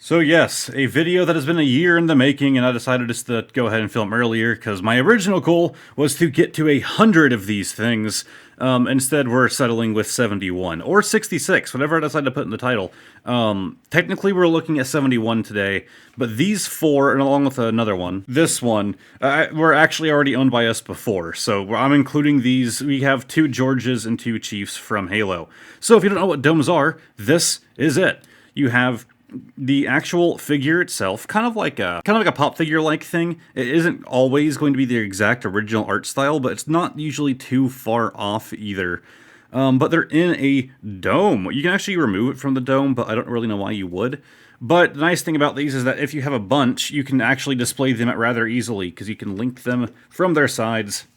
So yes, a video that has been a year in the making, and I decided just to go ahead and film earlier, because my original goal was to get to 100 of these things. Instead, we're settling with 71, or 66, whatever I decide to put in the title. Technically, we're looking at 71 today, but these four, and along with another one, this one, were actually already owned by us before, so I'm including these. We have 2 Georges and 2 Chiefs from Halo. So if you don't know what domes are, this is it. You have the actual figure itself, kind of like a pop figure like thing. It isn't always going to be the exact original art style, but it's not usually too far off either. But they're in a dome. You can actually remove it from the dome, but I don't really know why you would. But the nice thing about these is that if you have a bunch, you can actually display them rather easily, because you can link them from their sides,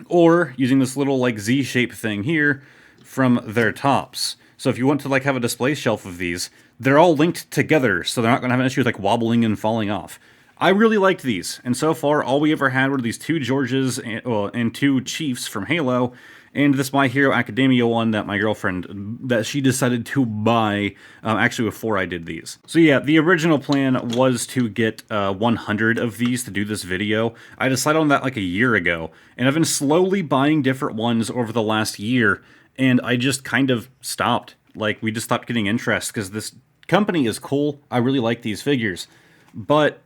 or using this little like Z-shape thing here from their tops. So if you want to like have a display shelf of these, they're all linked together, so they're not going to have an issue with like wobbling and falling off. I really liked these, and so far all we ever had were these 2 Georges and 2 Chiefs from Halo, and this My Hero Academia one that my girlfriend, that she decided to buy, actually before I did these. So yeah, the original plan was to get 100 of these to do this video. I decided on that like a year ago, and I've been slowly buying different ones over the last year, and I just kind of stopped. Like, we just stopped getting interest, because this company is cool. I really like these figures. But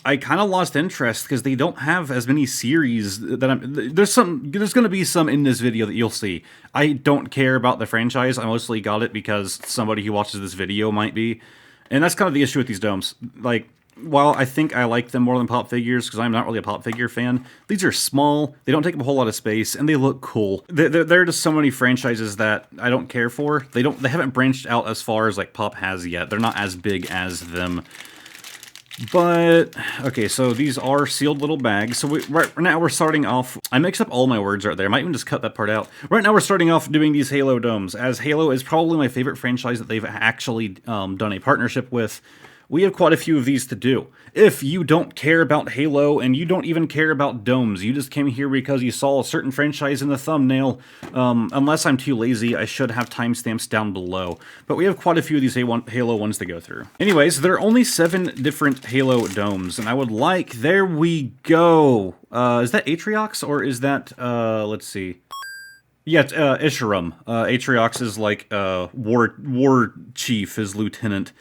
I kind of lost interest, because they don't have as many series that there's going to be some in this video that you'll see. I don't care about the franchise. I mostly got it because somebody who watches this video might be. And that's kind of the issue with these domes. Like, while I think I like them more than pop figures, because I'm not really a pop figure fan, these are small, they don't take up a whole lot of space, and they look cool. There are just so many franchises that I don't care for. They haven't branched out as far as like pop has yet. They're not as big as them. But, okay, so these are sealed little bags. So right now we're starting off, I mixed up all my words right there. I might even just cut that part out. Right now we're starting off doing these Halo domes, as Halo is probably my favorite franchise that they've actually done a partnership with. We have quite a few of these to do. If you don't care about Halo, and you don't even care about domes, you just came here because you saw a certain franchise in the thumbnail, unless I'm too lazy, I should have timestamps down below. But we have quite a few of these Halo ones to go through. Anyways, there are only 7 different Halo domes, and I would like, there we go. Is that Atriox, or is that, let's see. Yeah, it's Isharam. Atriox is like war chief, his lieutenant.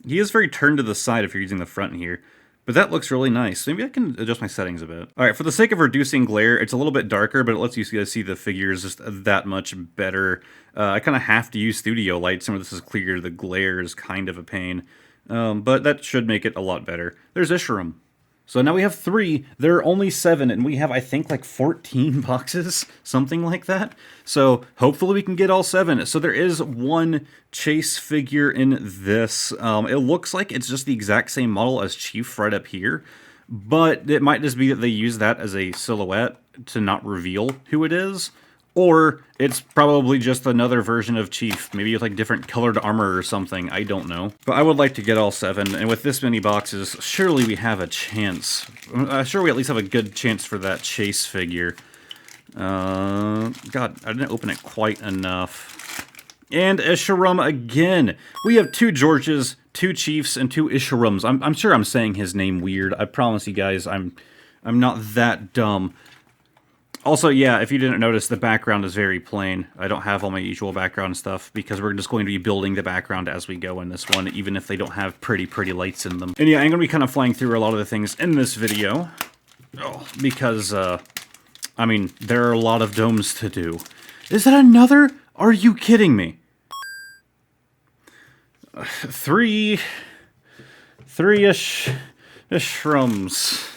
He is very turned to the side if you're using the front here, but that looks really nice. Maybe I can adjust my settings a bit. All right, for the sake of reducing glare, it's a little bit darker, but it lets you guys see the figures just that much better. I kind of have to use studio light. Some of this is clear. The glare is kind of a pain, but that should make it a lot better. There's Isharam. So now we have 3, there are only 7, and we have, I think, like 14 boxes, something like that. So hopefully we can get all 7. So there is 1 Chase figure in this. It looks like it's just the exact same model as Chief right up here, but it might just be that they use that as a silhouette to not reveal who it is. Or it's probably just another version of Chief, maybe with like different colored armor or something, I don't know. But I would like to get all 7, and with this many boxes, surely we have a chance. Sure we at least have a good chance for that Chase figure. God, I didn't open it quite enough. And Isharam again! We have 2 Georges, 2 Chiefs, and 2 Isharams. I'm sure I'm saying his name weird. I promise you guys, I'm not that dumb. Also, yeah, if you didn't notice, the background is very plain. I don't have all my usual background stuff, because we're just going to be building the background as we go in this one, even if they don't have pretty lights in them. And yeah, I'm going to be kind of flying through a lot of the things in this video, because, I mean, there are a lot of domes to do. Is that another? Are you kidding me? 3-ish shrums.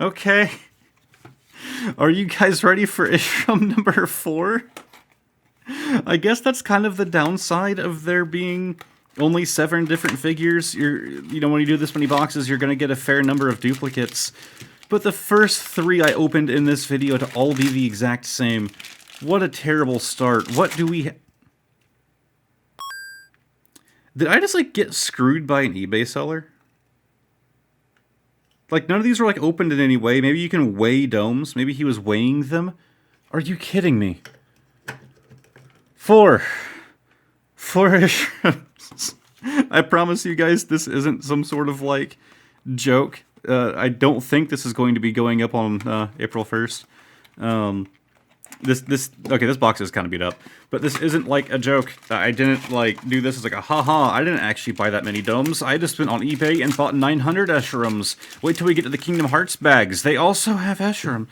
Okay. Are you guys ready for Ishram number 4? I guess that's kind of the downside of there being only 7 different figures. You know, when you do this many boxes, you're going to get a fair number of duplicates. But the first 3 I opened in this video to all be the exact same. What a terrible start. What do we... Did I just, like, get screwed by an eBay seller? Like, none of these were, like, opened in any way. Maybe you can weigh domes. Maybe he was weighing them. Are you kidding me? 4 issues. I promise you guys, this isn't some sort of, like, joke. I don't think this is going to be going up on April 1st. Okay, this box is kind of beat up, but this isn't like a joke. I didn't like do this as like a haha. I didn't actually buy that many domes. I just went on eBay and bought 900 Escherums. Wait till we get to the Kingdom Hearts bags. They also have Escherum.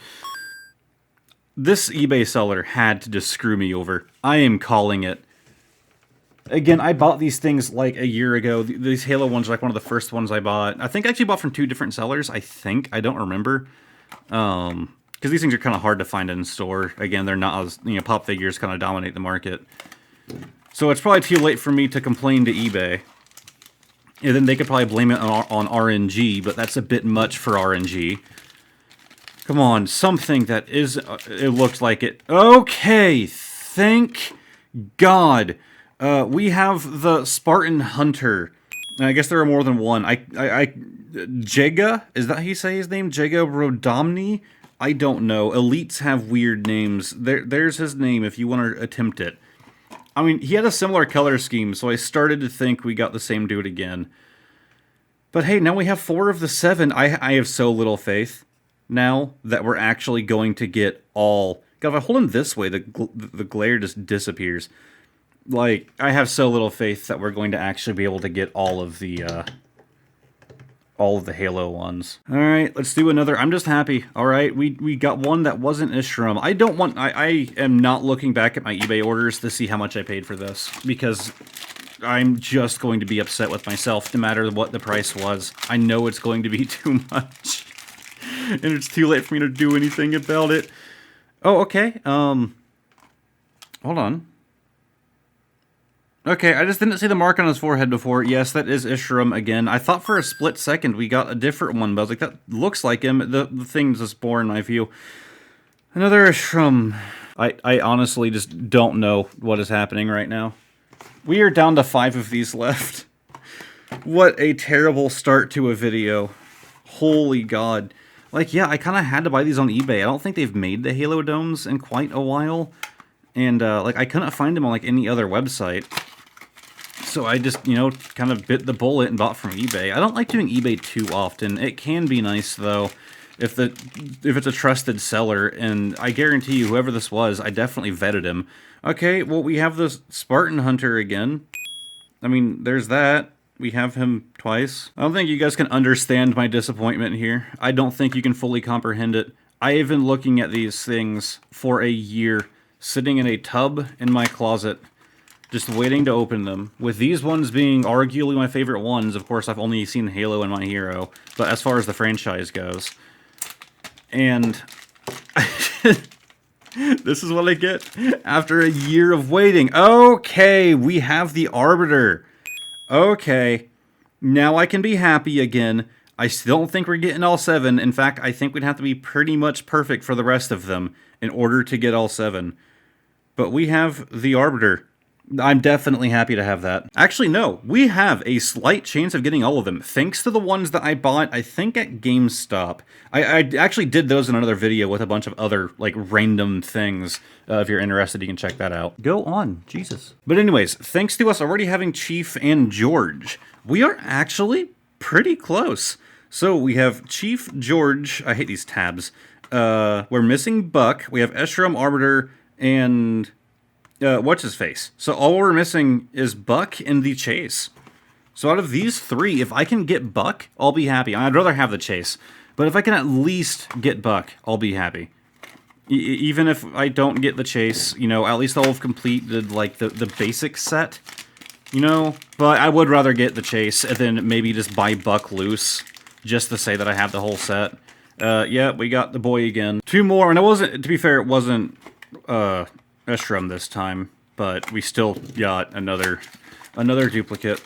This eBay seller had to just screw me over. I am calling it. Again, I bought these things like a year ago. These Halo ones are like one of the first ones I bought. I think I actually bought from 2 different sellers. I don't remember. Because these things are kind of hard to find in store. Again, they're not as, pop figures kind of dominate the market. So it's probably too late for me to complain to eBay. And then they could probably blame it on RNG, but that's a bit much for RNG. Come on, something that is, it looks like it. Okay, thank God. We have the Spartan Hunter. I guess there are more than one. Jega? Is that how you say his name? Jega Rodomny? I don't know. Elites have weird names. There's his name if you want to attempt it. I mean, he had a similar color scheme, so I started to think we got the same dude again. But hey, now we have 4 of the 7. I have so little faith now that we're actually going to get all... God, if I hold him this way, the glare just disappears. Like, I have so little faith that we're going to actually be able to get all of the Halo ones. Alright, let's do another. I'm just happy. Alright, we got one that wasn't Ishram. I am not looking back at my eBay orders to see how much I paid for this, because I'm just going to be upset with myself no matter what the price was. I know it's going to be too much. And it's too late for me to do anything about it. Oh, okay. Hold on. Okay, I just didn't see the mark on his forehead before. Yes, that is Ishram again. I thought for a split second we got a different one, but I was like, that looks like him. The thing's just poor in my view. Another Ishram. I honestly just don't know what is happening right now. We are down to 5 of these left. What a terrible start to a video. Holy God. Like, yeah, I kind of had to buy these on eBay. I don't think they've made the Halo Domes in quite a while. And, like, I couldn't find them on, like, any other website. So I just, kind of bit the bullet and bought from eBay. I don't like doing eBay too often. It can be nice, though, if it's a trusted seller. And I guarantee you, whoever this was, I definitely vetted him. Okay, well, we have this Spartan Hunter again. I mean, there's that. We have him twice. I don't think you guys can understand my disappointment here. I don't think you can fully comprehend it. I have been looking at these things for a year, sitting in a tub in my closet, just waiting to open them. With these ones being arguably my favorite ones. Of course, I've only seen Halo and My Hero, but as far as the franchise goes. And this is what I get after a year of waiting. Okay, we have the Arbiter. Okay, now I can be happy again. I still don't think we're getting all 7. In fact, I think we'd have to be pretty much perfect for the rest of them in order to get all 7. But we have the Arbiter. I'm definitely happy to have that. Actually, no. We have a slight chance of getting all of them, thanks to the ones that I bought, I think, at GameStop. I actually did those in another video with a bunch of other, like, random things. If you're interested, you can check that out. Go on. Jesus. But anyways, thanks to us already having Chief and George, we are actually pretty close. So we have Chief, George, I hate these tabs. We're missing Buck. We have Eshram, Arbiter, and... what's his face? So all we're missing is Buck and the Chase. So out of these 3, if I can get Buck, I'll be happy. I'd rather have the Chase. But if I can at least get Buck, I'll be happy. Even if I don't get the Chase, at least I'll have completed, like, the basic set. But I would rather get the Chase and then maybe just buy Buck loose, just to say that I have the whole set. Yeah, we got the boy again. 2 more, and it wasn't, to be fair, it wasn't, Eshram this time, but we still got another duplicate.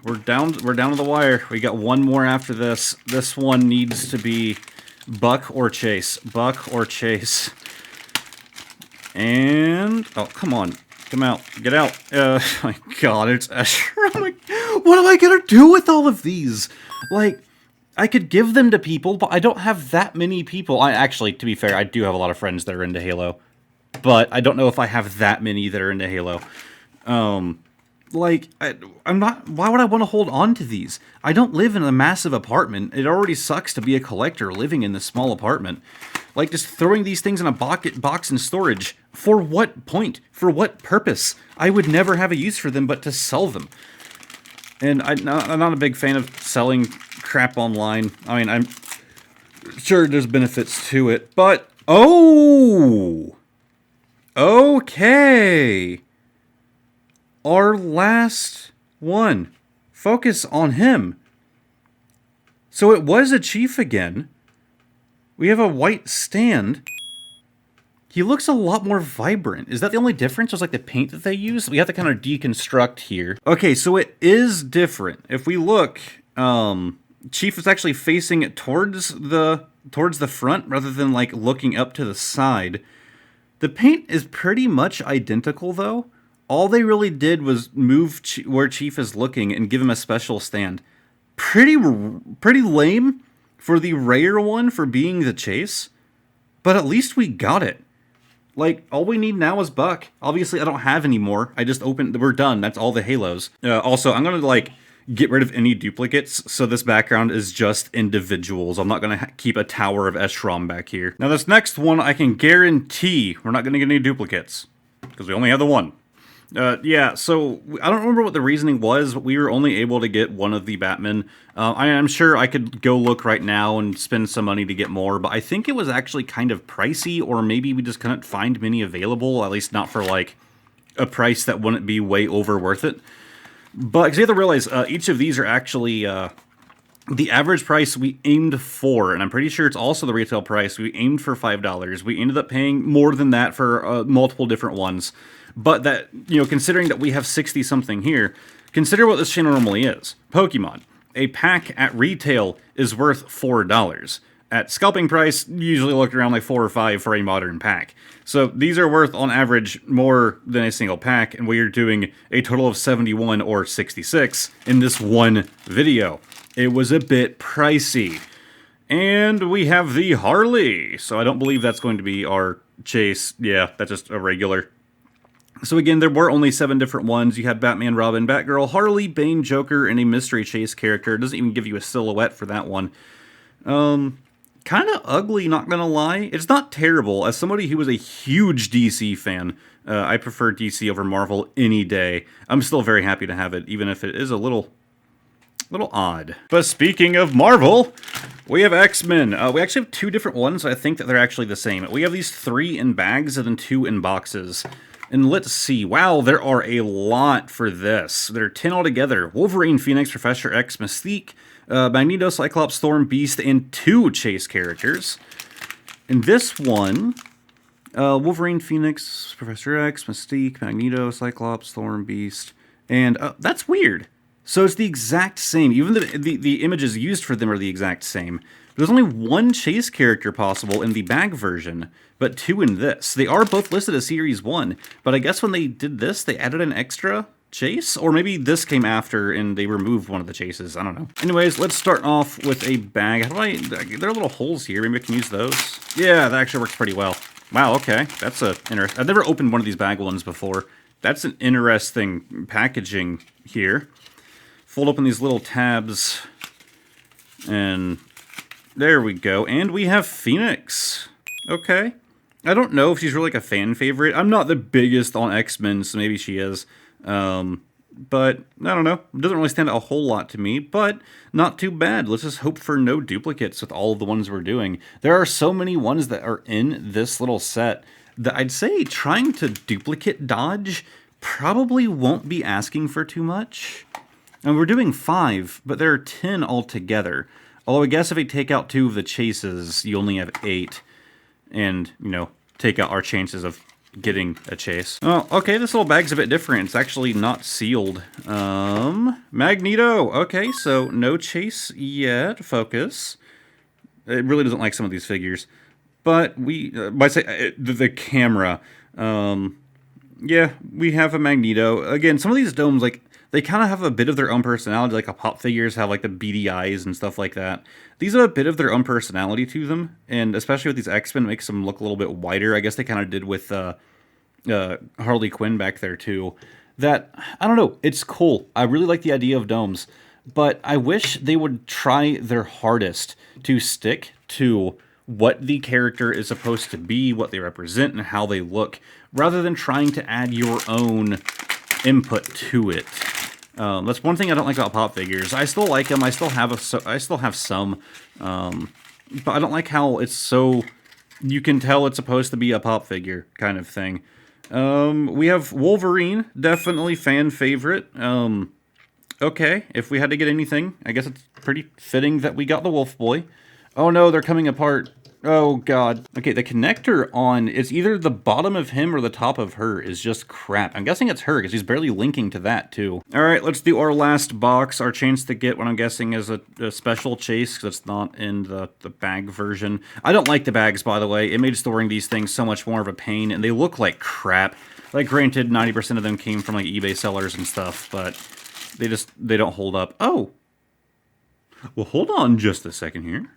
We're down to the wire. We got 1 more after this. This one needs to be Buck or Chase. Buck or Chase. And oh, come on. Come out. Get out. My God, it's Eshram. Like, what am I gonna do with all of these? Like, I could give them to people, but I don't have that many people. Actually, to be fair, I do have a lot of friends that are into Halo. But I don't know if I have that many that are into Halo. Like, I'm not... Why would I want to hold on to these? I don't live in a massive apartment. It already sucks to be a collector living in this small apartment. Like, just throwing these things in a box in storage. For what point? For what purpose? I would never have a use for them but to sell them. And I'm not a big fan of selling crap online. I mean, I'm sure there's benefits to it, but... Oh! Okay! Our last one. Focus on him. So it was a chief again. We have a white stand. He looks a lot more vibrant. Is that the only difference? Was like the paint that they use? We have to kind of deconstruct here. Okay, so it is different. If we look, Chief is actually facing it towards the front rather than like looking up to the side. The paint is pretty much identical though. All they really did was move where Chief is looking and give him a special stand. Pretty lame for the rare one for being the chase, but at least we got it. Like, all we need now is Buck. Obviously, I don't have any more. I just opened... We're done. That's all the Halos. Also, I'm going to, like, get rid of any duplicates, so this background is just individuals. I'm not going to keep a Tower of Eshram back here. Now, this next one, I can guarantee we're not going to get any duplicates, because we only have the one. Yeah, so I don't remember what the reasoning was, but we were only able to get one of the Batmen. I'm sure I could go look right now and spend some money to get more, but I think it was actually kind of pricey, or maybe we just couldn't find many available, at least not for, like, a price that wouldn't be way over worth it. But, because you have to realize, each of these are actually, the average price we aimed for, and I'm pretty sure it's also the retail price, we aimed for $5. We ended up paying more than that for multiple different ones. But that, you know, considering that we have 60-something here, consider what this channel normally is. Pokemon. A pack at retail is worth $4. At scalping price, usually look around like 4 or 5 for a modern pack. So these are worth, on average, more than a single pack, and we are doing a total of 71 or 66 in this one video. It was a bit pricey. And we have the Harley. So I don't believe that's going to be our chase. Yeah, that's just a regular. So again, there were only 7 different ones. You had Batman, Robin, Batgirl, Harley, Bane, Joker, and a mystery chase character. It doesn't even give you a silhouette for that one. Kind of ugly, not gonna lie. It's not terrible. As somebody who was a huge DC fan, I prefer DC over Marvel any day. I'm still very happy to have it, even if it is a little odd. But speaking of Marvel, we have X-Men. We actually have 2 different ones. I think that they're actually the same. We have these 3 in bags and then 2 in boxes. And let's see. Wow, there are a lot for this. There are 10 altogether. Wolverine, Phoenix, Professor X, Mystique, Magneto, Cyclops, Storm, Beast, and 2 chase characters. And this one, Wolverine, Phoenix, Professor X, Mystique, Magneto, Cyclops, Storm, Beast, and that's weird. So it's the exact same. Even the images used for them are the exact same. There's only 1 chase character possible in the bag version, but 2 in this. They are both listed as Series 1, but I guess when they did this, they added an extra chase? Or maybe this came after and they removed one of the chases. I don't know. Anyways, let's start off with a bag. How do there are little holes here. Maybe I can use those. Yeah, that actually works pretty well. Wow, okay. That's interesting. I've never opened one of these bag ones before. That's an interesting packaging here. Fold open these little tabs, and there we go. And we have Phoenix. Okay. I don't know if she's really like a fan favorite. I'm not the biggest on X-Men, so maybe she is. But I don't know. It doesn't really stand out a whole lot to me, but not too bad. Let's just hope for no duplicates with all of the ones we're doing. There are so many ones that are in this little set that I'd say trying to duplicate dodge probably won't be asking for too much. And we're doing 5, but there are 10 altogether. Although I guess if we take out 2 of the chases, you only have 8. And, you know, take out our chances of getting a chase. Oh, okay, this little bag's a bit different. It's actually not sealed. Magneto! Okay, so no chase yet. Focus. It really doesn't like some of these figures. But by say, the camera, yeah, we have a Magneto. Again, some of these domes, like, they kind of have a bit of their own personality, like pop figures have like the beady eyes and stuff like that. These have a bit of their own personality to them, and especially with these X-Men, it makes them look a little bit wider. I guess they kind of did with Harley Quinn back there too. that, I don't know, it's cool. I really like the idea of domes, but I wish they would try their hardest to stick to what the character is supposed to be, what they represent, and how they look, rather than trying to add your own input to it. That's one thing I don't like about pop figures. I still like them. I still have some, but I don't like how it's so. You can tell it's supposed to be a pop figure kind of thing. We have Wolverine, definitely fan favorite. Okay, if we had to get anything, I guess it's pretty fitting that we got the Wolf Boy. Oh no, they're coming apart. Oh god. Okay, the connector on, it's either the bottom of him or the top of her is just crap. I'm guessing it's her, because he's barely linking to that, too. Alright, let's do our last box. Our chance to get what I'm guessing is a special chase, because it's not in the bag version. I don't like the bags, by the way. It made storing these things so much more of a pain, and they look like crap. Like, granted, 90% of them came from, like, eBay sellers and stuff, but they don't hold up. Oh! Well, hold on just a second here.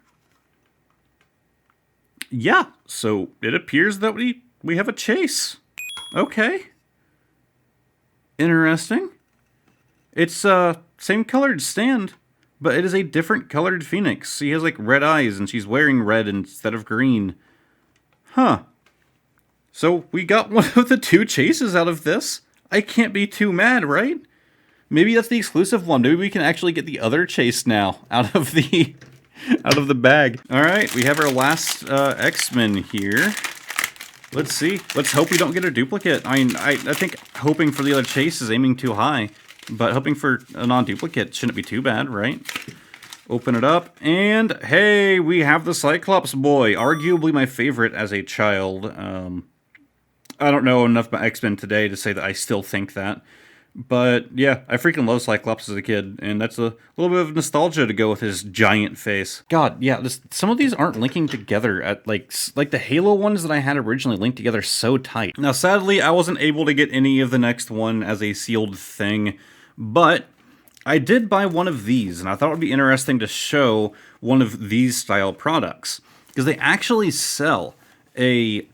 Yeah, so it appears that we have a chase. Okay. Interesting. It's same colored stand, but it is a different colored Phoenix. She has like red eyes and she's wearing red instead of green. Huh. So we got one of the two chases out of this. I can't be too mad, right? Maybe that's the exclusive one. Maybe we can actually get the other chase now out of the bag. All right, we have our last X-Men here. Let's see. Let's hope we don't get a duplicate. I mean, I think hoping for the other chase is aiming too high, but hoping for a non-duplicate shouldn't be too bad, right? Open it up, and hey, we have the Cyclops boy, arguably my favorite as a child. I don't know enough about X-Men today to say that I still think that. But yeah, I freaking love Cyclops as a kid, and that's a little bit of nostalgia to go with his giant face. God, yeah, some of these aren't linking together at like the Halo ones that I had originally linked together so tight. Now, sadly, I wasn't able to get any of the next one as a sealed thing, but I did buy one of these, and I thought it would be interesting to show one of these style products, because they actually sell a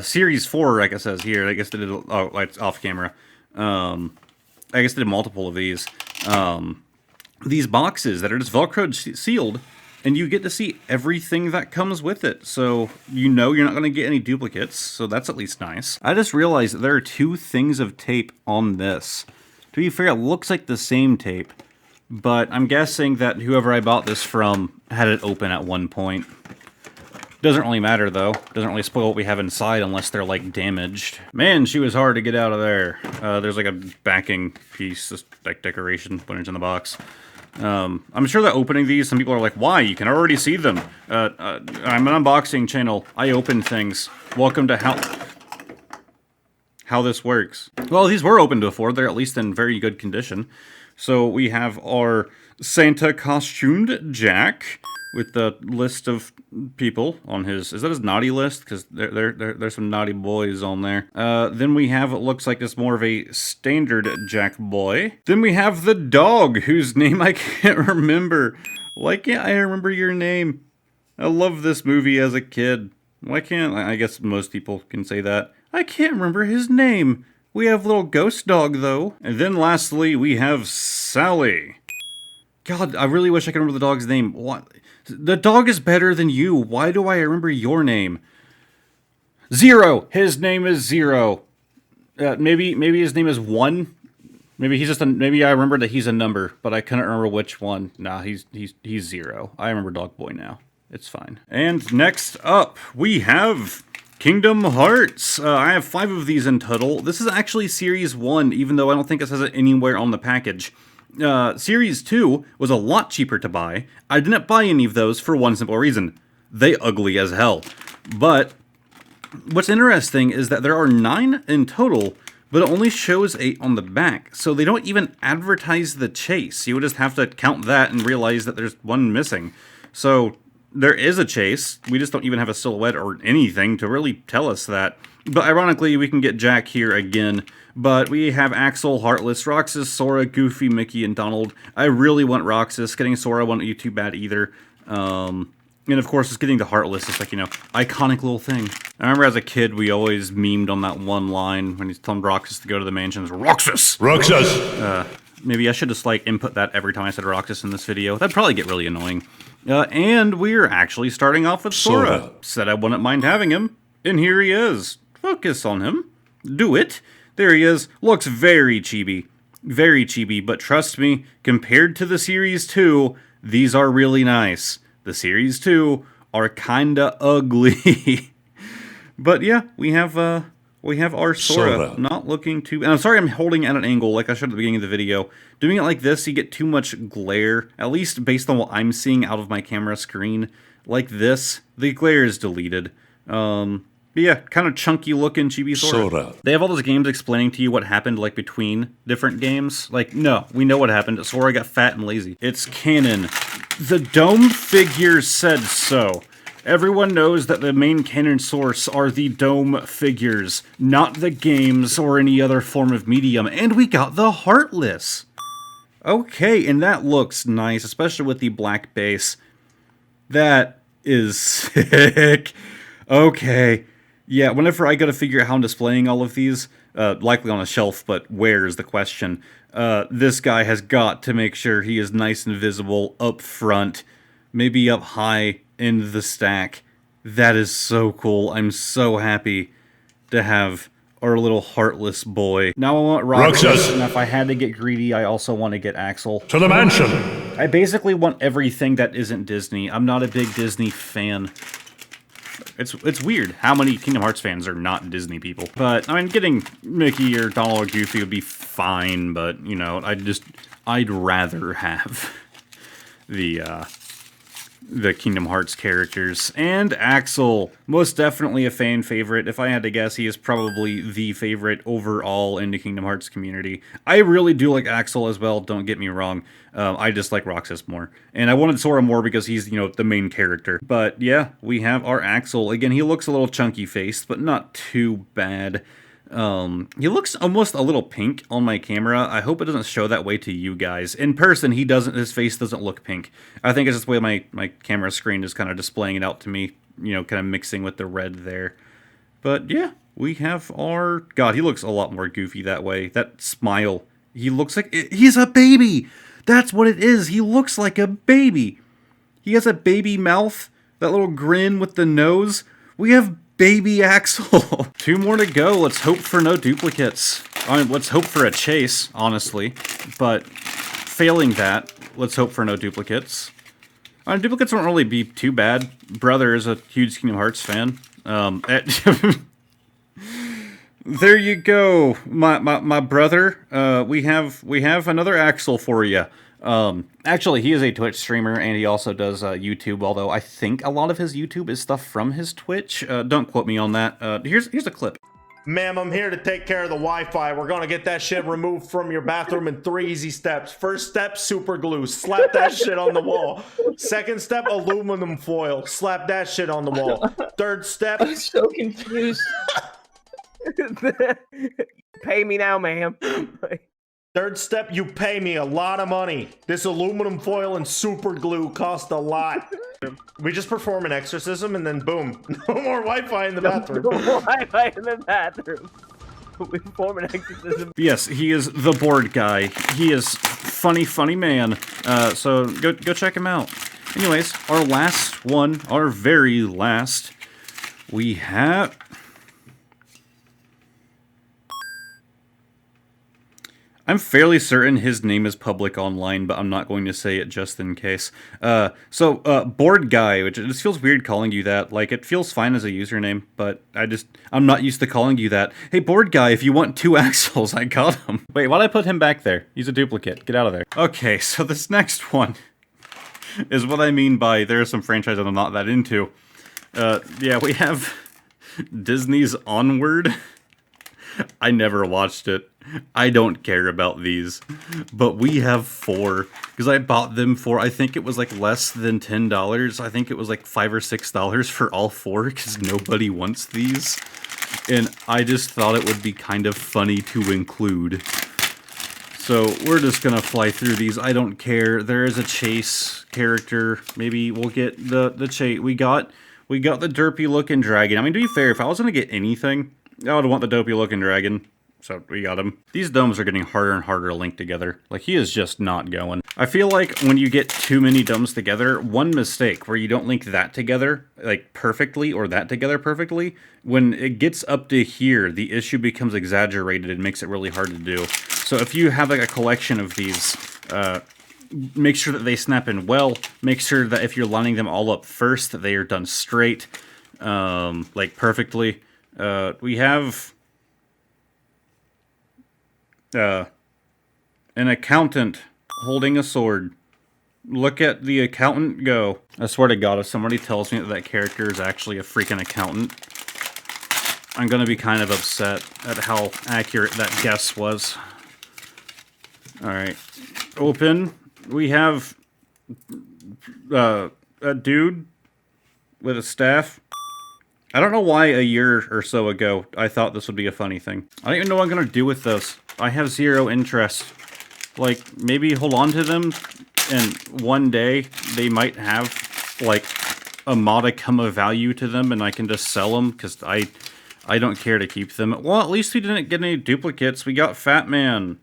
Series 4, like it says here. I guess they did, oh, it's off camera. I guess they did multiple of these boxes that are just Velcro sealed, and you get to see everything that comes with it. So you know you're not going to get any duplicates, so that's at least nice. I just realized that there are two things of tape on this. To be fair, it looks like the same tape, but I'm guessing that whoever I bought this from had it open at one point. Doesn't really matter, though. Doesn't really spoil what we have inside unless they're, like, damaged. Man, she was hard to get out of there. There's, like, a backing piece, this, like, decoration when it's in the box. I'm sure that opening these, some people are like, why? You can already see them. I'm an unboxing channel. I open things. Welcome to how this works. Well, these were opened before. They're at least in very good condition. So we have our Santa costumed Jack with the list of people on his, is that his naughty list? Because there's some naughty boys on there. Then we have, it looks like it's more of a standard Jack boy. Then we have the dog, whose name I can't remember. Why can't I remember your name? I love this movie as a kid. Why can't, I guess most people can say that. I can't remember his name. We have little ghost dog, though. And then lastly, we have Sally. God, I really wish I could remember the dog's name. What? The dog is better than you. Why do I remember your name? Zero. His name is Zero. Maybe his name is 1. Maybe he's just maybe I remember that he's a number, but I couldn't remember which one. Nah, he's 0. I remember Dog Boy now. It's fine. And next up, we have Kingdom Hearts. I have 5 of these in total. This is actually Series 1, even though I don't think it says it anywhere on the package. Series 2 was a lot cheaper to buy. I didn't buy any of those for one simple reason. They ugly as hell. But what's interesting is that there are 9 in total, but it only shows 8 on the back. So they don't even advertise the chase. You would just have to count that and realize that there's one missing. So there is a chase. We just don't even have a silhouette or anything to really tell us that. But ironically, we can get Jack here again. But we have Axel, Heartless, Roxas, Sora, Goofy, Mickey, and Donald. I really want Roxas. Getting Sora won't be too bad either. And of course, it's getting the Heartless. It's like, you know, iconic little thing. I remember as a kid, we always memed on that one line when he's telling Roxas to go to the mansions. Roxas! Roxas! Maybe I should just, like, input that every time I said Roxas in this video. That'd probably get really annoying. And we're actually starting off with Sora. Said I wouldn't mind having him. And here he is. Focus on him. Do it. There he is. Looks very chibi. Very chibi, but trust me, compared to the Series 2, these are really nice. The Series 2 are kinda ugly. But yeah, we have our Sora. Not looking too... And I'm sorry I'm holding at an angle like I showed at the beginning of the video. Doing it like this, you get too much glare, at least based on what I'm seeing out of my camera screen. Like this, the glare is deleted. But yeah, kind of chunky looking chibi Sora. They have all those games explaining to you what happened like between different games. Like, no, we know what happened. Sora got fat and lazy. It's canon. The Dome figures said so. Everyone knows that the main canon source are the Dome figures, not the games or any other form of medium. And we got the Heartless. Okay, and that looks nice, especially with the black base. That is sick. Okay. Yeah, whenever I gotta figure out how I'm displaying all of these, likely on a shelf, but where is the question, this guy has got to make sure he is nice and visible up front, maybe up high in the stack. That is so cool. I'm so happy to have our little Heartless boy. Now I want Roxas, and if I had to get greedy, I also want to get Axel. To the mansion! I basically want everything that isn't Disney. I'm not a big Disney fan. It's weird how many Kingdom Hearts fans are not Disney people. But, I mean, getting Mickey or Donald or Goofy would be fine, but, you know, I'd rather have the Kingdom Hearts characters. And Axel, most definitely a fan favorite. If I had to guess, he is probably the favorite overall in the Kingdom Hearts community. I really do like Axel as well, don't get me wrong. I just like Roxas more. And I wanted Sora more because he's, you know, the main character. But yeah, we have our Axel. Again, he looks a little chunky faced, but not too bad. He looks almost a little pink on my camera. I hope it doesn't show that way to you guys. In person, his face doesn't look pink. I think it's just the way my camera screen is kind of displaying it out to me, you know, kind of mixing with the red there. But yeah, we have our... God, he looks a lot more goofy that way. That smile, he looks like... He's a baby! That's what it is! He looks like a baby! He has a baby mouth, that little grin with the nose. We have baby Axel. 2 more to go. Let's hope for no duplicates. I mean, let's hope for a chase, honestly. But failing that, let's hope for no duplicates. Duplicates won't really be too bad. Brother is a huge Kingdom Hearts fan. There you go, my brother. We have another Axel for you. Actually, he is a Twitch streamer, and he also does YouTube, although I think a lot of his YouTube is stuff from his Twitch. Don't quote me on that. Here's a clip. Ma'am, I'm here to take care of the Wi-Fi. We're gonna get that shit removed from your bathroom in 3 easy steps. First step, super glue. Slap that shit on the wall. Second step, aluminum foil. Slap that shit on the wall. Third step... I'm so confused. Pay me now, ma'am. Third step, you pay me a lot of money. This aluminum foil and super glue cost a lot. We just perform an exorcism and then boom, no more Wi-Fi in the bathroom. No more Wi-Fi in the bathroom. We perform an exorcism. Yes, he is the board guy. He is funny man. So go check him out. Anyways, our last one, our very last, we have... I'm fairly certain his name is public online, but I'm not going to say it just in case. TheBoredguyyy, which it just feels weird calling you that. Like, it feels fine as a username, but I'm not used to calling you that. Hey, board guy, if you want 2 Axels, I got him. Wait, why'd I put him back there? He's a duplicate. Get out of there. Okay, so this next one is what I mean by there are some franchises I'm not that into. Yeah, we have Disney's Onward. I never watched it. I don't care about these, but we have 4 because I bought them for, I think it was like less than $10. I think it was like $5 or $6 for all 4 because nobody wants these, and I just thought it would be kind of funny to include. So we're just gonna fly through these. I don't care. There is a chase character. Maybe we'll get the chase. We got the derpy looking dragon. I mean, to be fair, if I was gonna get anything, I would want the dopey looking dragon. So we got him. These domes are getting harder and harder to link together. Like, he is just not going. I feel like when you get too many domes together, one mistake where you don't link that together, like, perfectly, or that together perfectly, when it gets up to here, the issue becomes exaggerated and makes it really hard to do. So if you have, like, a collection of these, make sure that they snap in well. Make sure that if you're lining them all up first, that they are done straight, like, perfectly. We have... an accountant holding a sword. Look at the accountant go. I swear to God, if somebody tells me that that character is actually a freaking accountant, I'm gonna be kind of upset at how accurate that guess was. Alright. Open. We have a dude with a staff. I don't know why a year or so ago I thought this would be a funny thing. I don't even know what I'm gonna do with this. I have zero interest. Like, maybe hold on to them, and one day they might have, like, a modicum of value to them, and I can just sell them, because I don't care to keep them. Well, at least we didn't get any duplicates. We got Fat Man.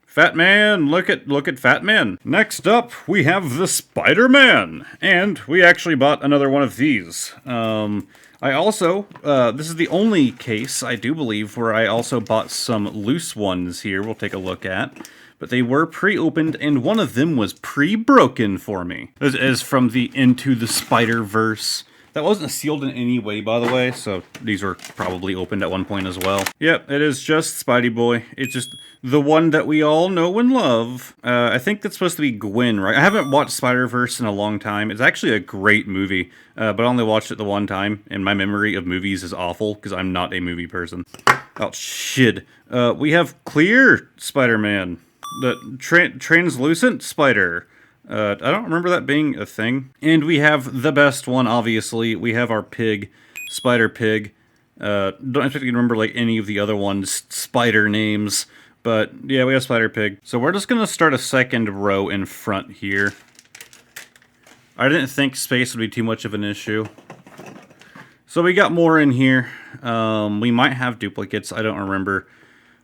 Fat Man! Look at Fat Man! Next up, we have the Spider-Man! And we actually bought another one of these. I also, this is the only case, I do believe, where I also bought some loose ones here we'll take a look at. But they were pre-opened, and one of them was pre-broken for me. This is from the Into the Spider-Verse. That wasn't sealed in any way, by the way, so these were probably opened at one point as well. Yep, it is just Spidey Boy. It's just the one that we all know and love. I think that's supposed to be Gwen, right? I haven't watched Spider-Verse in a long time. It's actually a great movie, but I only watched it the one time, and my memory of movies is awful, because I'm not a movie person. Oh, shit. We have Clear Spider-Man. The translucent spider. I don't remember that being a thing. And we have the best one, obviously. We have our pig, Spider Pig. Don't expect you to remember like any of the other ones' spider names. But yeah, we have Spider Pig. So we're just going to start a second row in front here. I didn't think space would be too much of an issue. So we got more in here. We might have duplicates. I don't remember.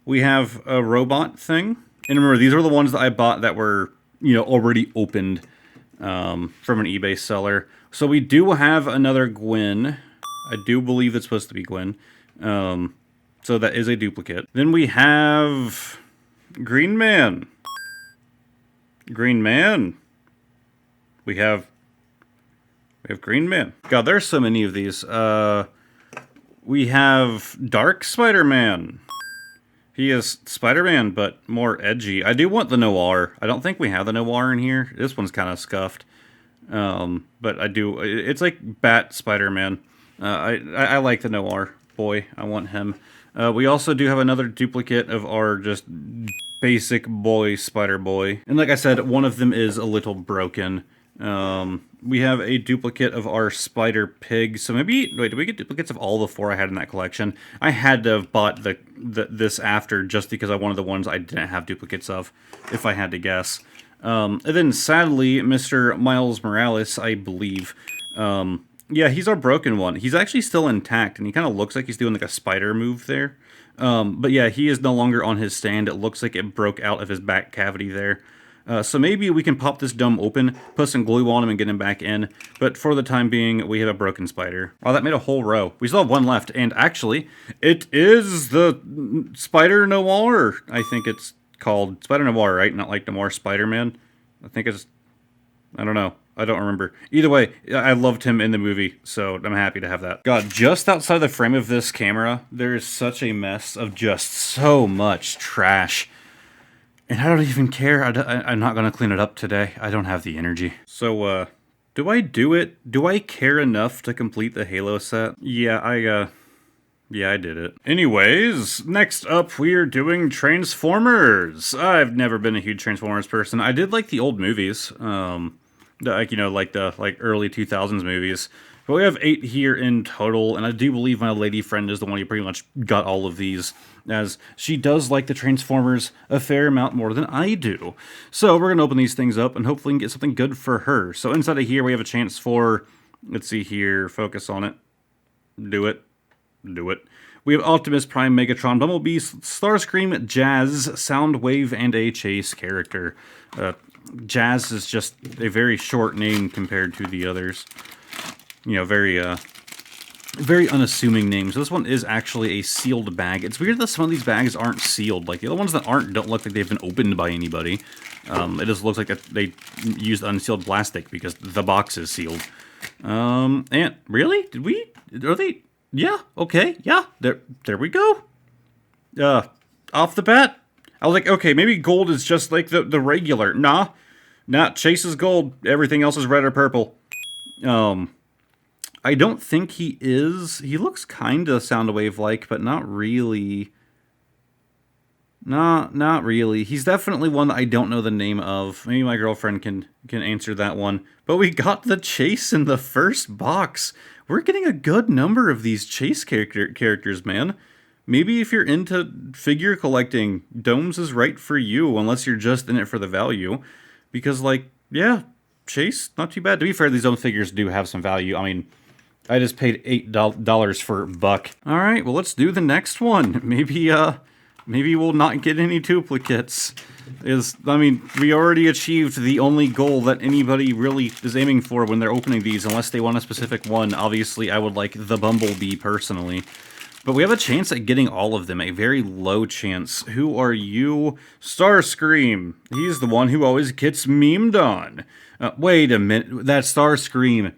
We have a robot thing. And remember, these are the ones that I bought that were, you know, already opened from an eBay seller. So we do have another Gwen. I do believe it's supposed to be Gwen. So that is a duplicate. Then we have Green Man. Green Man. We have Green Man. God, there's so many of these. We have Dark Spider-Man. He is Spider-Man, but more edgy. I do want the Noir. I don't think we have the Noir in here. This one's kind of scuffed. But I do. It's like Bat Spider-Man. I like the Noir boy. I want him. We also do have another duplicate of our just basic boy Spider-Boy. And like I said, one of them is a little broken. We have a duplicate of our Spider Pig. So maybe, wait, did we get duplicates of all the four I had in that collection? I had to have bought this after just because I wanted the ones I didn't have duplicates of, if I had to guess. And then sadly, Mr. Miles Morales, I believe, yeah, he's our broken one. He's actually still intact, and he kind of looks like he's doing like a spider move there. But yeah, he is no longer on his stand. It looks like it broke out of his back cavity there. So maybe we can pop this dome open, put some glue on him, and get him back in. But for the time being, we have a broken spider. Oh, that made a whole row. We still have one left. And actually, it is the Spider Noir. I think it's called Spider Noir, right? Not like Noir Spider-Man. I think it's... I don't know. I don't remember. Either way, I loved him in the movie, so I'm happy to have that. God, just outside the frame of this camera, there is such a mess of just so much trash. And I don't even care. I'm not going to clean it up today. I don't have the energy. So, do I do it? Do I care enough to complete the Halo set? Yeah, I did it. Anyways, next up we are doing Transformers. I've never been a huge Transformers person. I did like the old movies. Like, you know, like the early 2000s movies. But we have 8 here in total, and I do believe my lady friend is the one who pretty much got all of these, as she does like the Transformers a fair amount more than I do. So we're going to open these things up and hopefully get something good for her. So inside of here we have a chance for, let's see here, focus on it. Do it. Do it. We have Optimus Prime, Megatron, Bumblebee, Starscream, Jazz, Soundwave, and a Chase character. Jazz is just a very short name compared to the others. You know, very unassuming name. So this one is actually a sealed bag. It's weird that some of these bags aren't sealed. Like, the other ones that aren't don't look like they've been opened by anybody. It just looks like they used unsealed plastic because the box is sealed. And really? Are they... Yeah, okay, yeah, there we go. Off the bat, I was like, okay, maybe gold is just like the regular. Nah, Chase is gold, everything else is red or purple. I don't think he is. He looks kinda Soundwave-like, but not really. Not really. He's definitely one that I don't know the name of. Maybe my girlfriend can answer that one. But we got the Chase in the first box. We're getting a good number of these Chase characters, man. Maybe if you're into figure collecting, Domez is right for you, unless you're just in it for the value. Because, like, yeah, Chase, not too bad. To be fair, these Domez figures do have some value. I mean, I just paid $8 for a buck. Alright, well, let's do the next one. Maybe we'll not get any duplicates. I mean, we already achieved the only goal that anybody really is aiming for when they're opening these, unless they want a specific one. Obviously, I would like the Bumblebee, personally. But we have a chance at getting all of them, a very low chance. Who are you? Starscream. He's the one who always gets memed on. Wait a minute, that Starscream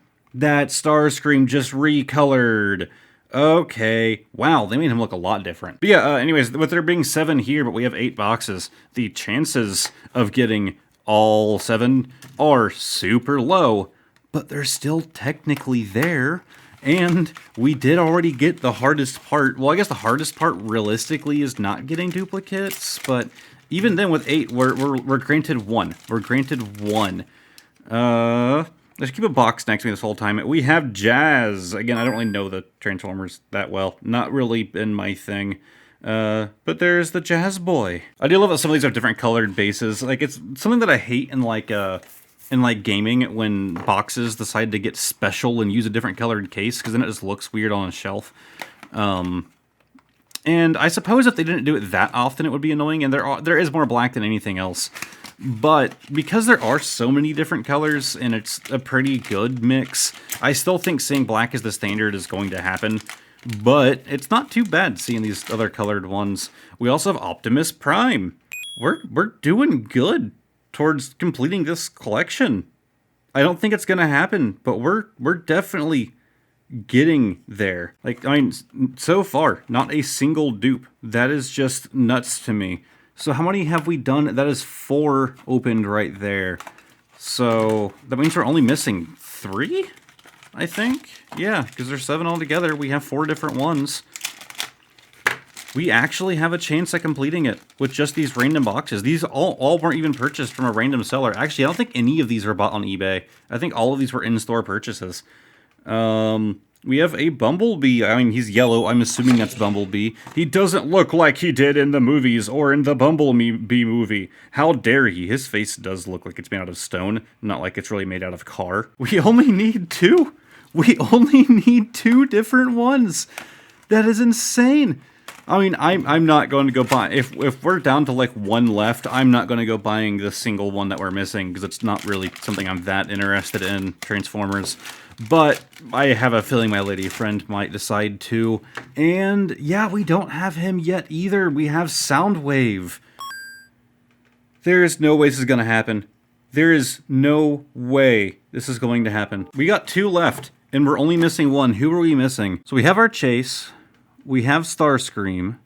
just recolored. Okay. Wow, they made him look a lot different. But yeah, anyways, with there being 7 here, but we have 8 boxes, the chances of getting all 7 are super low, but they're still technically there. And we did already get the hardest part. Well, I guess the hardest part realistically is not getting duplicates, but even then with 8, we're granted 1. We're granted 1. Let's keep a box next to me this whole time. We have Jazz. Again, I don't really know the Transformers that well. Not really been my thing. But there's the Jazz Boy. I do love that some of these have different colored bases. Like, it's something that I hate in like gaming when boxes decide to get special and use a different colored case, because then it just looks weird on a shelf. And I suppose if they didn't do it that often, it would be annoying, and there is more black than anything else. But because there are so many different colors, and it's a pretty good mix, I still think seeing black as the standard is going to happen. But it's not too bad seeing these other colored ones. We also have Optimus Prime. We're doing good towards completing this collection. I don't think it's gonna happen, but we're definitely getting there. Like, I mean, so far, not a single dupe. That is just nuts to me. So how many have we done? That is 4 opened right there. So that means we're only missing 3, I think. Yeah, because there's 7 altogether. We have 4 different ones. We actually have a chance at completing it with just these random boxes. These all weren't even purchased from a random seller. Actually, I don't think any of these were bought on eBay. I think all of these were in-store purchases. We have a Bumblebee. I mean, he's yellow. I'm assuming that's Bumblebee. He doesn't look like he did in the movies or in the Bumblebee movie. How dare he? His face does look like it's made out of stone, not like it's really made out of car. We only need 2. We only need 2 different ones. That is insane. I mean, I'm not going to go buy... If we're down to, like, 1 left, I'm not going to go buying the single one that we're missing, because it's not really something I'm that interested in, Transformers. But I have a feeling my lady friend might decide to. And, yeah, we don't have him yet either. We have Soundwave. There is no way this is going to happen. There is no way this is going to happen. We got 2 left, and we're only missing 1. Who are we missing? So we have our Chase... We have Starscream.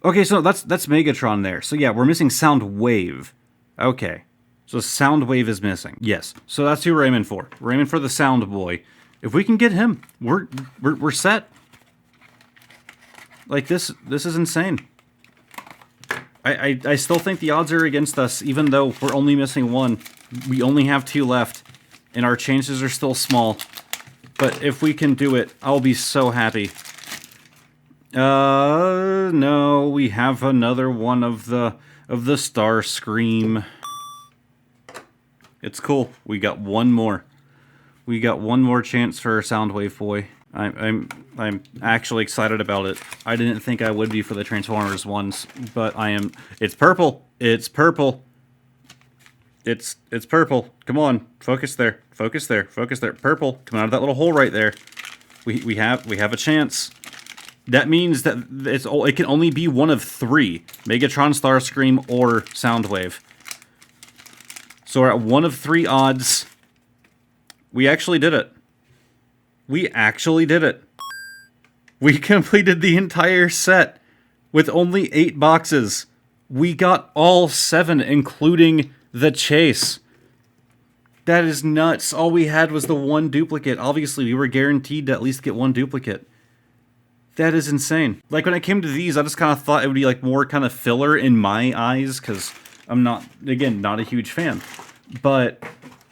Okay, so that's Megatron there. So yeah, we're missing Soundwave. Okay. So Soundwave is missing. Yes. So that's who we're aiming for. We're aiming for the Sound Boy. If we can get him, we're set. Like, this is insane. I still think the odds are against us, even though we're only missing 1. We only have 2 left, and our chances are still small. But if we can do it, I'll be so happy. No, we have another one of the Star Scream. It's cool. We got one more. We got one more chance for Soundwave Boy. I'm actually excited about it. I didn't think I would be for the Transformers ones, but I am. It's purple. It's purple. It's purple. Come on, focus there. Focus there. Focus there. Purple. Come out of that little hole right there. We have a chance. That means that it can only be one of three: Megatron, Starscream, or Soundwave. So we're at one of three odds. We actually did it. We actually did it. We completed the entire set with only 8 boxes. We got all 7, including the chase. That is nuts. All we had was the one duplicate. Obviously, we were guaranteed to at least get one duplicate. That is insane. Like, when it came to these, I just kind of thought it would be, like, more kind of filler in my eyes, because I'm not, again, not a huge fan. But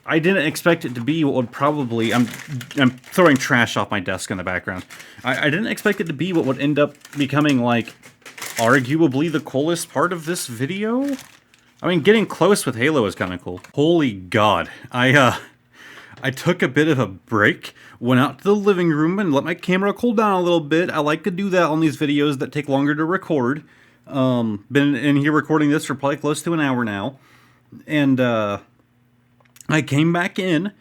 I didn't expect it to be what would probably... I'm throwing trash off my desk in the background. I didn't expect it to be what would end up becoming, like, arguably the coolest part of this video. I mean, getting close with Halo is kind of cool. Holy God. I took a bit of a break, went out to the living room and let my camera cool down a little bit. I like to do that on these videos that take longer to record. Been in here recording this for probably close to an hour now. And, I came back in,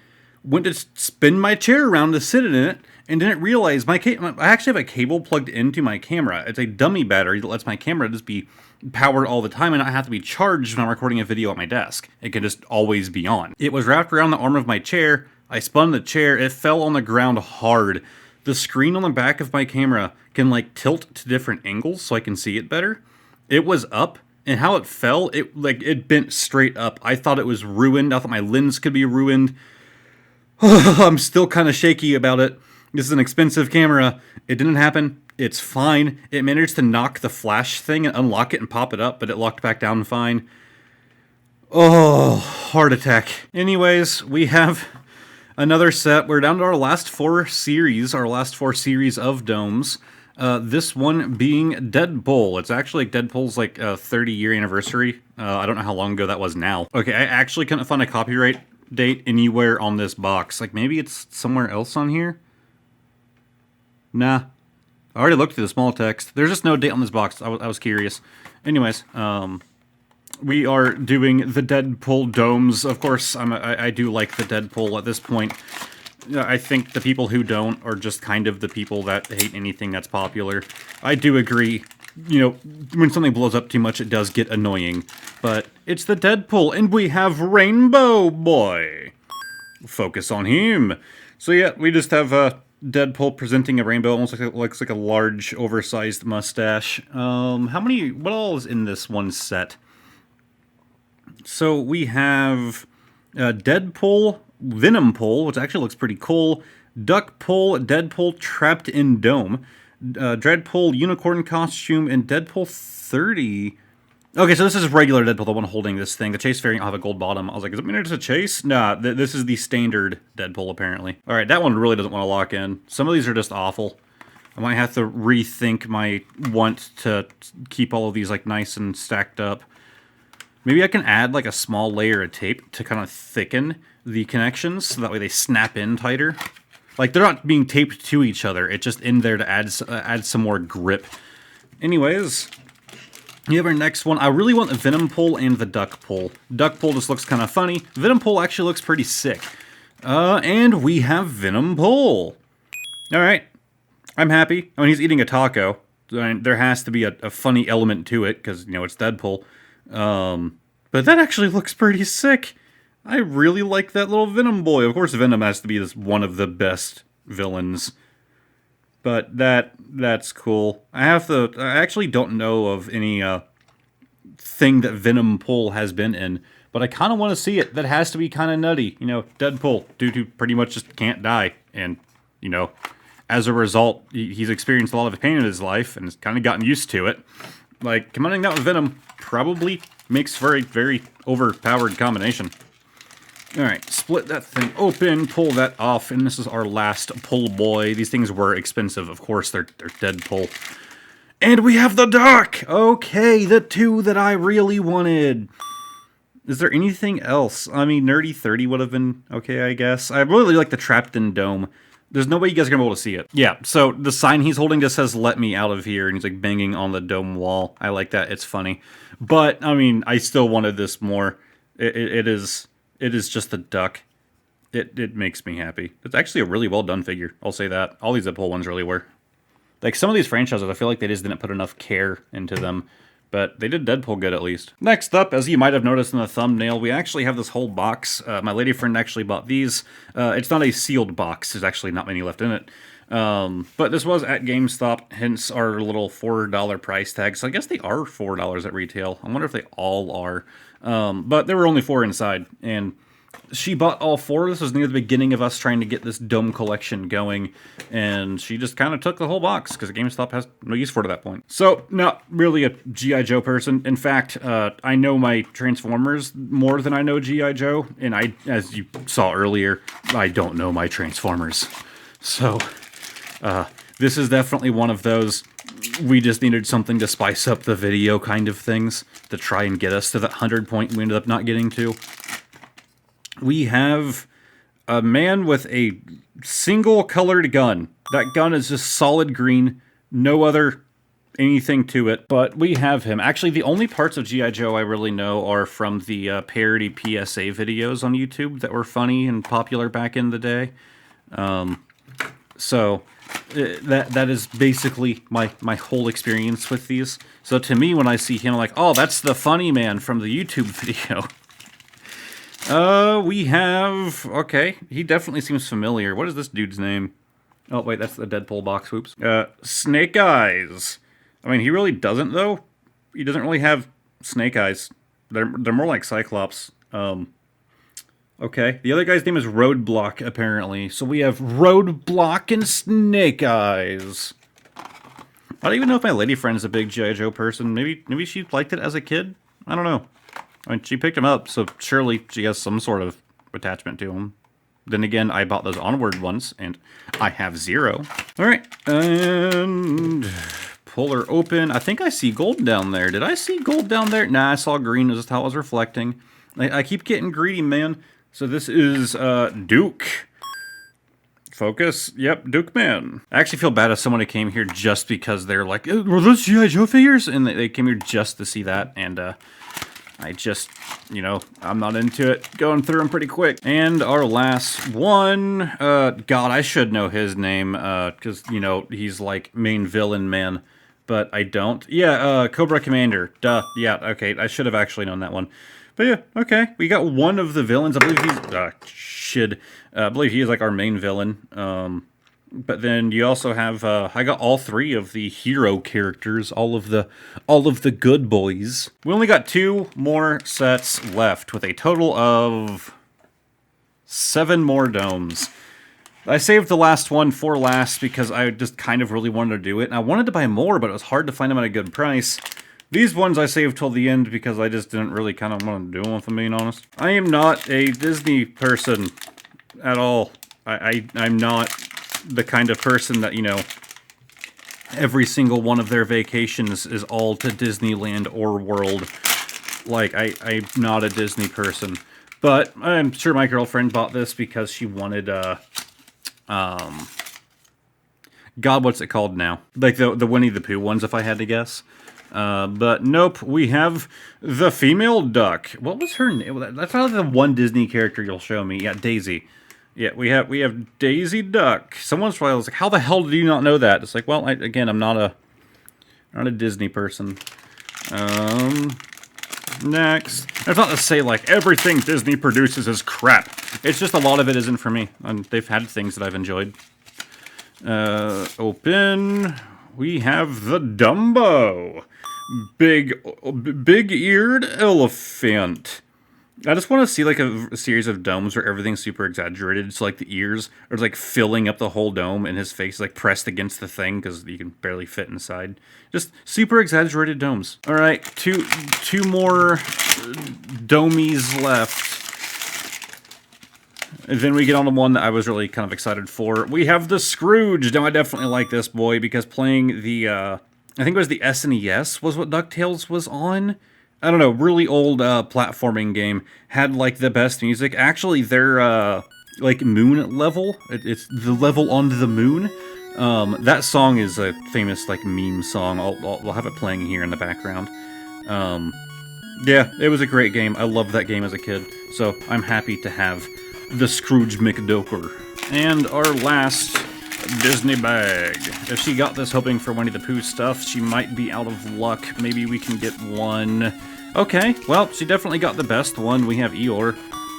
went to spin my chair around to sit in it, and didn't realize I actually have a cable plugged into my camera. It's a dummy battery that lets my camera just be powered all the time and not have to be charged when I'm recording a video at my desk. It can just always be on. It was wrapped around the arm of my chair. I spun the chair. It fell on the ground hard. The screen on the back of my camera can like tilt to different angles so I can see it better. It was up. And how it fell, it bent straight up. I thought it was ruined. I thought my lens could be ruined. I'm still kind of shaky about it. This is an expensive camera. It didn't happen. It's fine. It managed to knock the flash thing and unlock it and pop it up, but it locked back down fine. Oh, heart attack. Anyways, we have another set. We're down to our last 4 series of domes. This one being Deadpool. It's actually Deadpool's like 30-year anniversary. I don't know how long ago that was now. Okay, I actually couldn't find a copyright date anywhere on this box. Like maybe it's somewhere else on here? Nah. I already looked through the small text. There's just no date on this box. I was curious. Anyways, we are doing the Deadpool domes. Of course, I do like the Deadpool at this point. I think the people who don't are just kind of the people that hate anything that's popular. I do agree, you know, when something blows up too much, it does get annoying. But it's the Deadpool, and we have Rainbow Boy. Focus on him. So yeah, we just have Deadpool presenting a rainbow. Almost looks like a large, oversized mustache. What all is in this one set? So we have Deadpool, Venompole, which actually looks pretty cool, Duckpole, Deadpool trapped in dome, Dreadpool unicorn costume, and Deadpool 30. Okay, so this is regular Deadpool, the one holding this thing. The Chase variant will have a gold bottom. I was like, is it mean it's a Chase? Nah, this is the standard Deadpool, apparently. Alright, that one really doesn't want to lock in. Some of these are just awful. I might have to rethink my want to keep all of these like nice and stacked up. Maybe I can add like a small layer of tape to kind of thicken the connections so that way they snap in tighter. Like they're not being taped to each other. It's just in there to add some more grip. Anyways, you have our next one. I really want the Venompole and the Duckpole. Duckpole just looks kind of funny. Venompole actually looks pretty sick. And we have Venompole. All right, I'm happy. I mean, he's eating a taco. I mean, there has to be a funny element to it because, you know, it's Deadpool. But that actually looks pretty sick. I really like that little Venom boy. Of course, Venom has to be one of the best villains. But that's cool. I actually don't know of any thing that Venompole has been in, but I kind of want to see it. That has to be kind of nutty. You know, Deadpool, dude who pretty much just can't die. And, you know, as a result, he's experienced a lot of pain in his life and has kind of gotten used to it. Like, combining that with Venom probably makes for a very overpowered combination. Alright, split that thing open, pull that off, and this is our last pull boy. These things were expensive, of course, they're Deadpool. And we have the duck! Okay, the two that I really wanted. Is there anything else? I mean, Nerdy 30 would have been okay, I guess. I really like the Trapped in Dome. There's no way you guys are going to be able to see it. Yeah, so the sign he's holding just says, "Let me out of here," and he's like banging on the dome wall. I like that, it's funny. But, I mean, I still wanted this more. It is just the duck. It makes me happy. It's actually a really well done figure, I'll say that. All these Deadpool ones really were. Like, some of these franchises, I feel like they just didn't put enough care into them. But they did Deadpool good, at least. Next up, as you might have noticed in the thumbnail, we actually have this whole box. My lady friend actually bought these. It's not a sealed box. There's actually not many left in it. But this was at GameStop, hence our little $4 price tag. So I guess they are $4 at retail. I wonder if they all are. But there were only 4 inside, and she bought all 4. This was near the beginning of us trying to get this dome collection going, and she just kind of took the whole box because GameStop has no use for it at that point. So, not really a G.I. Joe person. In fact, I know my Transformers more than I know G.I. Joe, and as you saw earlier, I don't know my Transformers. So, this is definitely one of those we just needed something to spice up the video kind of things to try and get us to that 100 point we ended up not getting to. We have a man with a single colored gun. That gun is just solid green, no other anything to it, but we have him. Actually, the only parts of G.I. Joe I really know are from the parody PSA videos on YouTube that were funny and popular back in the day. So that is basically my whole experience with these. So to me, when I see him, I'm like, oh, that's the funny man from the YouTube video. We have... Okay, he definitely seems familiar. What is this dude's name? Oh, wait, that's the Deadpool box. Whoops. Snake Eyes. I mean, he really doesn't, though. He doesn't really have snake eyes. They're more like Cyclops. Okay. The other guy's name is Roadblock, apparently. So we have Roadblock and Snake Eyes. I don't even know if my lady friend's a big G.I. Joe person. Maybe she liked it as a kid? I don't know. I mean, she picked him up, so surely she has some sort of attachment to him. Then again, I bought those Onward ones, and I have 0. Alright, and... pull her open. I think I see gold down there. Did I see gold down there? Nah, I saw green. This is how it was reflecting. I keep getting greedy, man. So this is, Duke. Focus. Yep, Duke Man. I actually feel bad if someone came here just because they're like, were those G.I. Joe figures? And they came here just to see that, and, I just, you know, I'm not into it. Going through them pretty quick. And our last one, God, I should know his name, because, you know, he's like main villain man, but I don't. Yeah, Cobra Commander. Duh. Yeah, okay, I should have actually known that one. But yeah, okay, we got one of the villains. I believe he's, I believe he is like our main villain. But then you also have, I got all 3 of the hero characters, all of the good boys. We only got 2 more sets left with a total of 7 more domes. I saved the last one for last because I just kind of really wanted to do it. And I wanted to buy more, but it was hard to find them at a good price. These ones I saved till the end because I just didn't really kind of want to do them, if I'm being honest. I am not a Disney person at all. I'm not the kind of person that, you know, every single one of their vacations is all to Disneyland or World. Like, I'm not a Disney person. But I'm sure my girlfriend bought this because she wanted, God, what's it called now? Like the Winnie the Pooh ones, if I had to guess. But nope, we have the female duck. What was her name? That's probably the one Disney character you'll show me. Yeah, Daisy. Yeah, we have Daisy Duck. Someone's probably like, how the hell do you not know that? It's like, well, again, I'm not a Disney person. Next. That's not to say, like, everything Disney produces is crap. It's just a lot of it isn't for me. And they've had things that I've enjoyed. Open. We have the Dumbo. Big-eared elephant. I just want to see, like, a series of domes where everything's super exaggerated. It's like the ears are, like, filling up the whole dome, and his face is, like, pressed against the thing because you can barely fit inside. Just super exaggerated domes. All right, two more domies left. And then we get on to one that I was really kind of excited for. We have the Scrooge. Now, I definitely like this boy because playing the, I think it was the SNES was what DuckTales was on. I don't know, really old platforming game. Had, like, the best music. Actually, their, like, moon level, it's the level on the moon. That song is a famous, like, meme song. I'll have it playing here in the background. Yeah, it was a great game. I loved that game as a kid. So, I'm happy to have the Scrooge McDucker. And our last Disney bag. If she got this hoping for Winnie the Pooh stuff, she might be out of luck. Maybe we can get one. Okay, well, she definitely got the best one. We have Eeyore,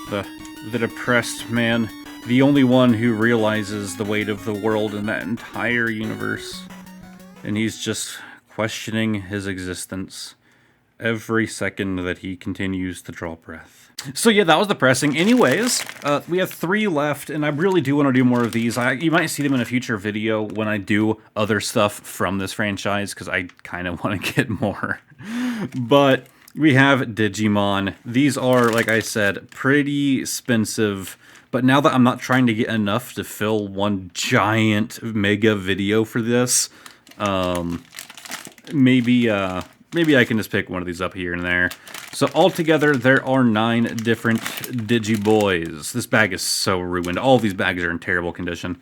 the depressed man. The only one who realizes the weight of the world in that entire universe. And he's just questioning his existence every second that he continues to draw breath. So yeah, that was depressing. Anyways, we have 3 left, and I really do want to do more of these. You might see them in a future video when I do other stuff from this franchise, because I kind of want to get more. But we have Digimon. These are, like I said, pretty expensive. But now that I'm not trying to get enough to fill one giant mega video for this, maybe I can just pick one of these up here and there. So altogether, there are 9 different Digiboys. This bag is so ruined. All of these bags are in terrible condition.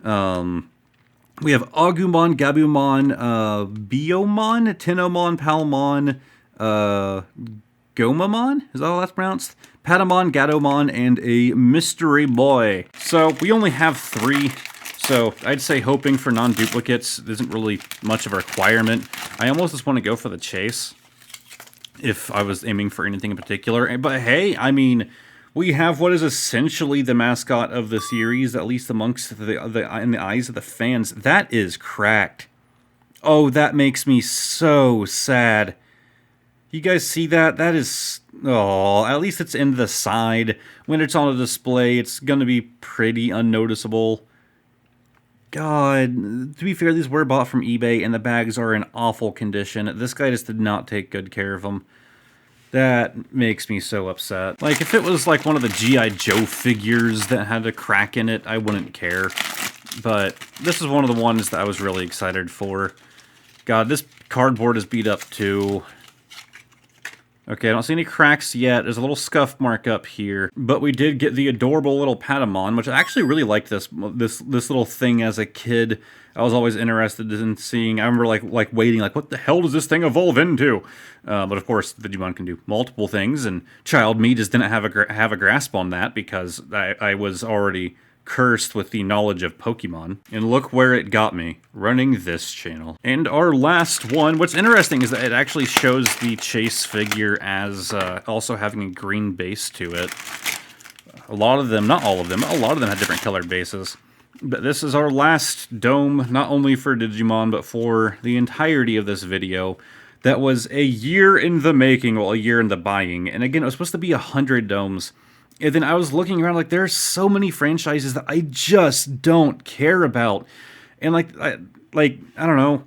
We have Agumon, Gabumon, Biomon, Tenomon, Palmon, Gomamon? Is that how that's pronounced? Patamon, Gatomon, and a mystery boy. So we only have 3. So I'd say hoping for non-duplicates isn't really much of a requirement. I almost just want to go for the chase if I was aiming for anything in particular. But hey, I mean, we have what is essentially the mascot of the series, at least amongst in the eyes of the fans. That is cracked. Oh, that makes me so sad. You guys see that? That is... Oh, at least it's in the side. When it's on a display, it's going to be pretty unnoticeable. God, to be fair, these were bought from eBay, and the bags are in awful condition. This guy just did not take good care of them. That makes me so upset. Like, if it was like one of the G.I. Joe figures that had a crack in it, I wouldn't care. But this is one of the ones that I was really excited for. God, this cardboard is beat up too. Okay, I don't see any cracks yet. There's a little scuff mark up here. But we did get the adorable little Patamon, which I actually really liked this little thing as a kid. I was always interested in seeing. I remember like waiting, like, what the hell does this thing evolve into? But of course, Digimon can do multiple things, and child me just didn't have a grasp on that because I was already cursed with the knowledge of Pokemon. And look where it got me, running this channel. And our last one, what's interesting is that it actually shows the chase figure as also having a green base to it. A lot of them, not all of them, a lot of them had different colored bases. But this is our last dome, not only for Digimon, but for the entirety of this video. That was a year in the making, well, a year in the buying. And again, it was supposed to be 100 domes. And then I was looking around like, there's so many franchises that I just don't care about. And like I don't know.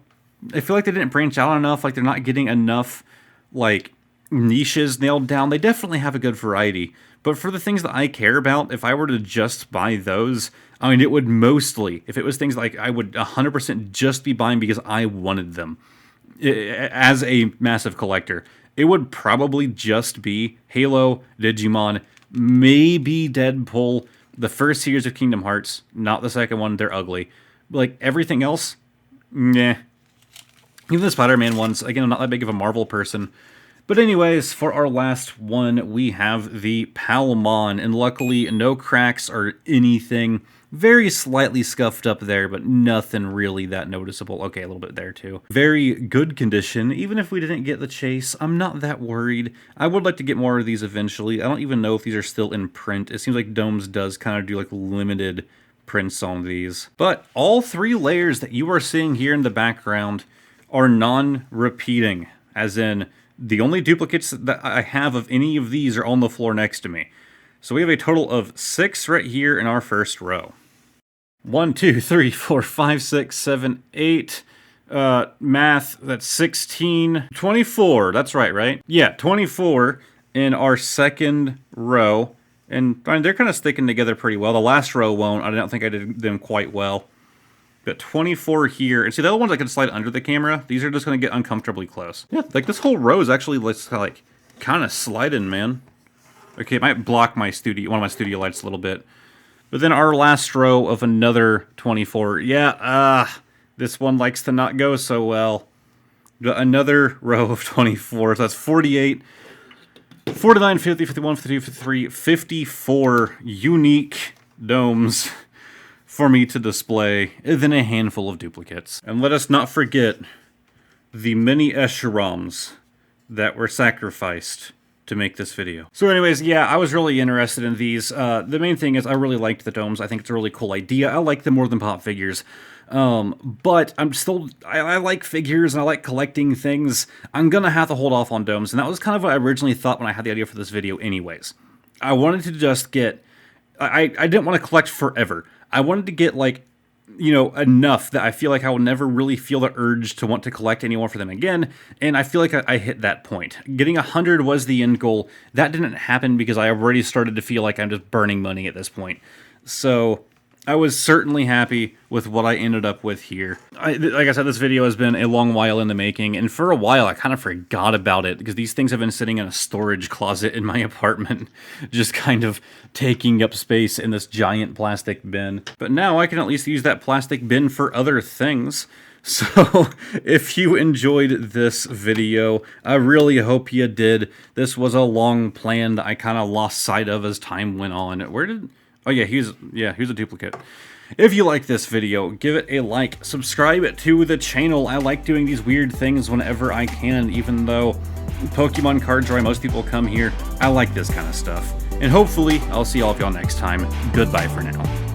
I feel like they didn't branch out enough. Like they're not getting enough like niches nailed down. They definitely have a good variety. But for the things that I care about, if I were to just buy those, I mean, it would mostly, if it was things like I would 100% just be buying because I wanted them. As a massive collector, it would probably just be Halo, Digimon, maybe Deadpool, the first series of Kingdom Hearts, not the second one, they're ugly. But like everything else, meh. Even the Spider-Man ones, again, I'm not that big of a Marvel person. But anyways, for our last one, we have the Palmon, and luckily no cracks or anything. Very slightly scuffed up there, but nothing really that noticeable. Okay, a little bit there too. Very good condition. Even if we didn't get the chase, I'm not that worried. I would like to get more of these eventually. I don't even know if these are still in print. It seems like Domez does kind of do like limited prints on these. But all 3 layers that you are seeing here in the background are non-repeating, as in the only duplicates that I have of any of these are on the floor next to me. So we have a total of 6 right here in our first row. 1, 2, 3, 4, 5, 6, 7, 8. Math, that's 16. 24, that's right? Yeah, 24 in our second row. And I mean, they're kind of sticking together pretty well. The last row won't. I don't think I did them quite well. Got 24 here. And see, the other ones I can slide under the camera. These are just going to get uncomfortably close. Yeah, like this whole row is actually like kind of sliding, man. Okay, it might block my studio, one of my studio lights a little bit. But then our last row of another 24. Yeah, this one likes to not go so well. Got another row of 24. So that's 48, 49, 50, 51, 52, 53, 54 unique domes for me to display, and then a handful of duplicates. And let us not forget the many Escherams that were sacrificed to make this video. So anyways, yeah, I was really interested in these. The main thing is I really liked the domes. I think it's a really cool idea. I like them more than pop figures. But I'm still, I like figures and I like collecting things. I'm gonna have to hold off on domes, and that was kind of what I originally thought when I had the idea for this video anyways. I wanted to just get, I didn't want to collect forever. I wanted to get, like, you know, enough that I feel like I will never really feel the urge to want to collect any more for them again, and I feel like I hit that point. Getting 100 was the end goal. That didn't happen because I already started to feel like I'm just burning money at this point. So I was certainly happy with what I ended up with here. Like I said, this video has been a long while in the making, and for a while I kind of forgot about it because these things have been sitting in a storage closet in my apartment, just kind of taking up space in this giant plastic bin. But now I can at least use that plastic bin for other things. So, if you enjoyed this video, I really hope you did. This was a long plan that I kind of lost sight of as time went on. Where did... Oh yeah, here's a duplicate. If you like this video, give it a like, subscribe to the channel. I like doing these weird things whenever I can, even though Pokemon cards are why most people come here. I like this kind of stuff. And hopefully, I'll see all of y'all next time. Goodbye for now.